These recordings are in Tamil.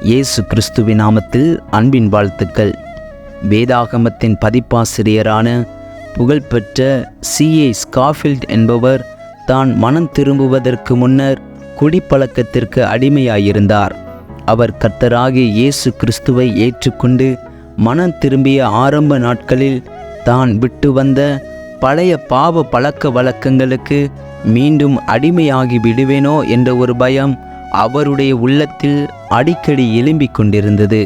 இயேசு கிறிஸ்துவின் நாமத்தில் அன்பின் வாழ்த்துக்கள். வேதாகமத்தின் பதிப்பாசிரியரான புகழ்பெற்ற C.A. ஸ்காஃபில்ட் என்பவர் தான் மனம் திரும்புவதற்கு முன்னர் குடிப்பழக்கத்திற்கு அடிமையாயிருந்தார். அவர் கர்த்தராகிய இயேசு கிறிஸ்துவை ஏற்றுக்கொண்டு மனம் திரும்பிய ஆரம்ப நாட்களில் தான் விட்டு வந்த பழைய பாவ பழக்க வழக்கங்களுக்கு மீண்டும் அடிமையாகி விடுவேனோ என்ற ஒரு பயம் அவருடைய உள்ளத்தில் அடிக்கடி எழும்பிக் கொண்டிருந்தது.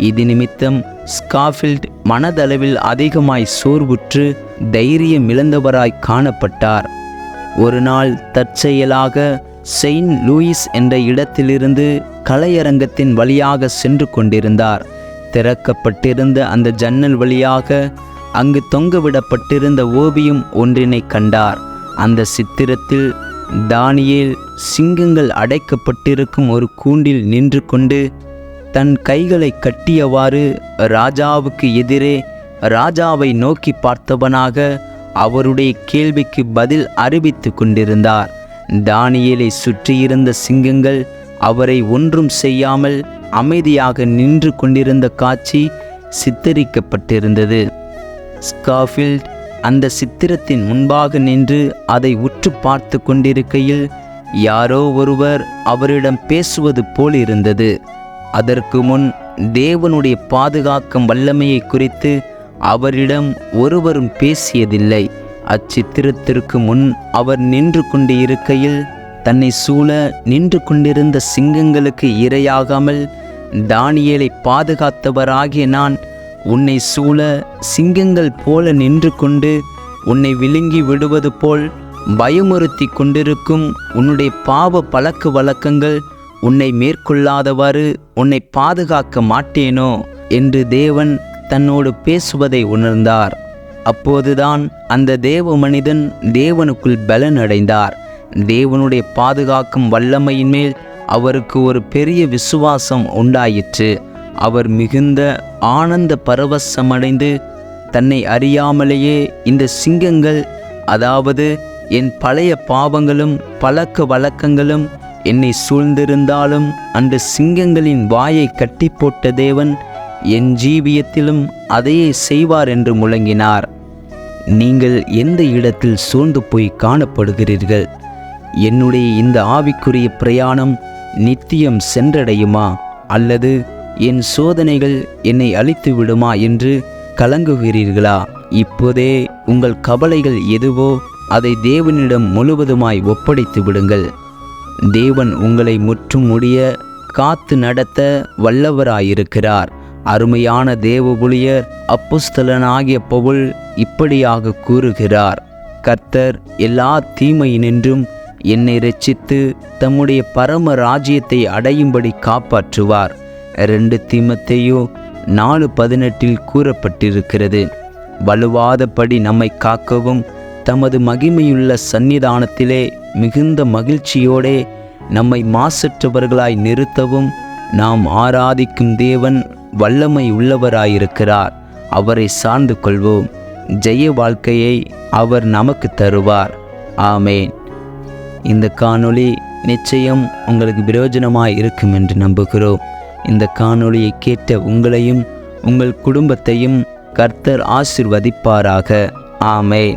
இது நிமித்தம் ஸ்காஃபில்ட் மனதளவில் அதிகமாய் சோர்வுற்று தைரியம் இழந்தவராய் காணப்பட்டார். ஒரு நாள் தற்செயலாக செயின்ட் லூயிஸ் என்ற இடத்திலிருந்து கலையரங்கத்தின் வழியாக சென்று கொண்டிருந்தார். திறக்கப்பட்டிருந்த அந்த ஜன்னல் வழியாக அங்கு தொங்கவிடப்பட்டிருந்த ஓவியம் ஒன்றினை கண்டார். அந்த சித்திரத்தில் தானியேல் சிங்கங்கள் அடைக்கப்பட்டிருக்கும் ஒரு கூண்டில் நின்று கொண்டு தன் கைகளை கட்டியவாறு ராஜாவுக்கு எதிரே ராஜாவை நோக்கி பார்த்தவனாக அவருடைய கேள்விக்கு பதில் அறிவித்து கொண்டிருந்தார். தானியேலை சுற்றியிருந்த சிங்கங்கள் அவரை ஒன்றும் செய்யாமல் அமைதியாக நின்று கொண்டிருந்த காட்சி சித்தரிக்கப்பட்டிருந்தது. ஸ்காஃபில்ட் அந்த சித்திரத்தின் முன்பாக நின்று அதை உற்று பார்த்து கொண்டிருக்கையில் யாரோ ஒருவர் அவரிடம் பேசுவது போல் இருந்தது. அதற்கு முன் தேவனுடைய பாதுகாக்கும் வல்லமையை குறித்து அவரிடம் ஒருவரும் பேசியதில்லை. அச்சித்திரத்திற்கு முன் அவர் நின்று கொண்டு இருக்கையில் தன்னை சூழ நின்று கொண்டிருந்த சிங்கங்களுக்கு இரையாகாமல் தானியேலை பாதுகாத்தவராகிய நான் உன்னை சூழ சிங்கங்கள் போல நின்று கொண்டு உன்னை விழுங்கி விடுவது போல் பயமுறுத்தி கொண்டிருக்கும் உன்னுடைய பாவ பழக்க வழக்கங்கள் உன்னை மேற்கொள்ளாதவாறு உன்னை பாதுகாக்க மாட்டேனோ என்று தேவன் தன்னோடு பேசுவதை உணர்ந்தார். அப்போதுதான் அந்த தேவ மனிதன் தேவனுக்குள் பலன் அடைந்தார். தேவனுடைய பாதுகாக்கும் வல்லமையின் மேல் அவருக்கு ஒரு பெரிய விசுவாசம் உண்டாயிற்று. அவர் மிகுந்த ஆனந்த பரவசமடைந்து தன்னை அறியாமலேயே இந்த சிங்கங்கள், அதாவது என் பழைய பாவங்களும் பழக்க வழக்கங்களும் என்னை சூழ்ந்திருந்தாலும் அந்த சிங்கங்களின் வாயை கட்டி போட்ட தேவன் என் ஜீவியத்திலும் அதையே செய்வார் என்று முழங்கினார். நீங்கள் எந்த இடத்தில் சோர்ந்து போய் காணப்படுகிறீர்கள்? என்னுடைய இந்த ஆவிக்குரிய பிரயாணம் நித்தியம் சென்றடையுமா அல்லது என் சோதனைகள் என்னை அழித்து விடுமா என்று கலங்குகிறீர்களா? இப்போதே உங்கள் கவலைகள் எதுவோ அதை தேவனிடம் முழுவதுமாய் ஒப்படைத்து விடுங்கள். தேவன் உங்களை முற்றும் முடிய காத்து நடத்த வல்லவராயிருக்கிறார். அருமையான தேவ ஊழியர் அப்போஸ்தலனாகிய பவுல் இப்படியாக கூறுகிறார்: கர்த்தர் எல்லா தீமையினின்றும் என்னை இரட்சித்து தம்முடைய பரம ராஜ்யத்தை அடையும்படி காப்பாற்றுவார். 2 தீமோத்தேயு 4:18 கூறப்பட்டிருக்கிறது. வலுவாதபடி நம்மை காக்கவும் தமது மகிமையுள்ள சந்நிதானத்திலே மிகுந்த மகிழ்ச்சியோடே நம்மை மாசற்றவர்களாய் நிறுத்தவும் நாம் ஆராதிக்கும் தேவன் வல்லமை உள்ளவராயிருக்கிறார். அவரை சார்ந்து கொள்வோம். ஜெய வாழ்க்கையை அவர் நமக்கு தருவார். ஆமேன். இந்த காணொளி நிச்சயம் உங்களுக்கு பிரயோஜனமாய் இருக்கும் என்று நம்புகிறோம். இந்த காணொளியை கேட்ட உங்களையும் உங்கள் குடும்பத்தையும் கர்த்தர் ஆசீர்வதிப்பாராக. ஆமேன்.